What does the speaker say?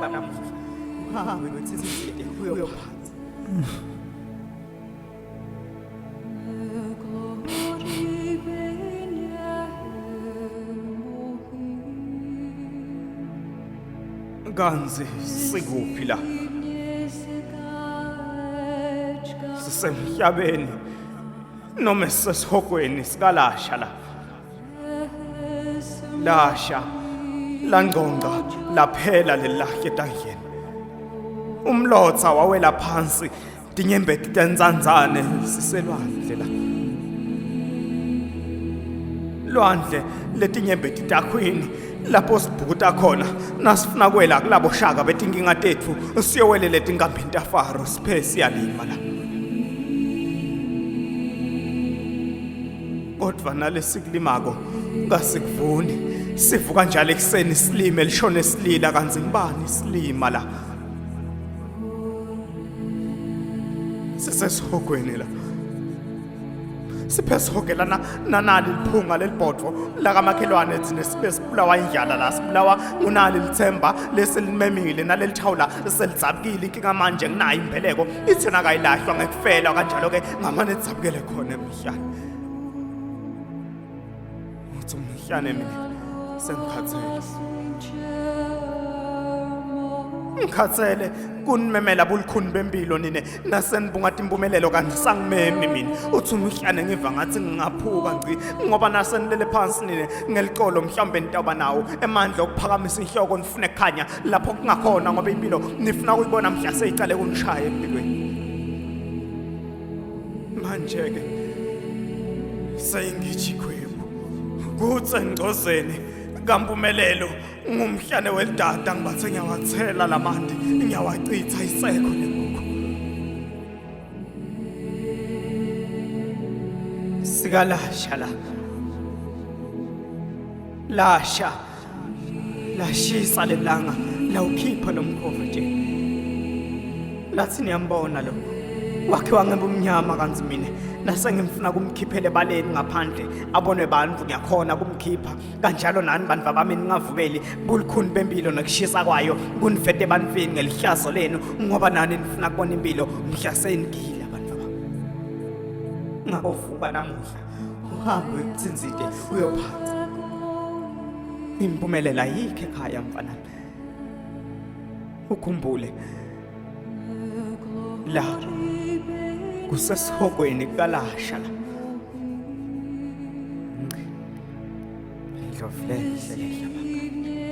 namuhla uhambe kwethisizide uyophansi kanzi sikuphi la sisemhlabeni noma sesihogweni sikalasha la lasha langqonga laphela lelahke tangeni umlotha wawela phansi tinyembeti tenzanzane siselwandle la lwandle letinyembeti takhwini lapho sibhukuta khona nasifuna kwela kulabo shaka betinkinga tethu siyowelele tinkambini tafaro siphe siyalima la kodwa nalesikulimako ngasikuvuni sivuka njalo ekuseni silime lishone silila kanzi ngibani silima la sisesihogweni la siphe sihogelana nanali liphunga lelibhodvo lakamakhelwane thina sibe sibulawa indlala la sibulawa ngunali lithemba leselimemile nalelithawula selidzabukile inkinga manje nginayo imbeleko ithina kayilahlwa ngekufela kanjalo ke ngamane dzabukele khona emhlane uthi umhlane mina ngikhathele kunimemela bulikhuni bempilo nine nasenibunga impumelelo kanti sangimemi mina uthi umhlane ngiva ngathi ngingaphuka ngci ngoba nasenilele phansi nine ngelikolo mhlawumbe nitaba nawo emandla okuphakamisa inhloko nifune ekhanya lapho kungakhona ngoba impilo nifuna ukuyibona mhla seyicale kunishaya empilweni manje ke seyingijikhwebu kutse ngcozeni kampumelelo ngumhlane welidada ngibathe ngiyawathela lamandi ngiyawacitha isekho lenkukhu sikalasha la lasha lashisa lelanga lawukhipha lomkhova nje lathi niyambona lo wakhiwa ngebumnyama kanzi mina nasengimfuna kumkhiphele baleni ngaphandle abone bantu ngiyakhona kumkhipha kanjalo nani bantu bami ningavukeli bulikhuni bempilo nokushisa kwayo kunivete banifini ngelihlazo lenu ngoba nani nifuna kubona impilo mhlasengile abantu bami ngabovuka namuhla uhambe utsinzide uyophansi impumelela yikho ekhaya mfana ukhumbule la kusesihogweni kalasha la indlovule selehla baka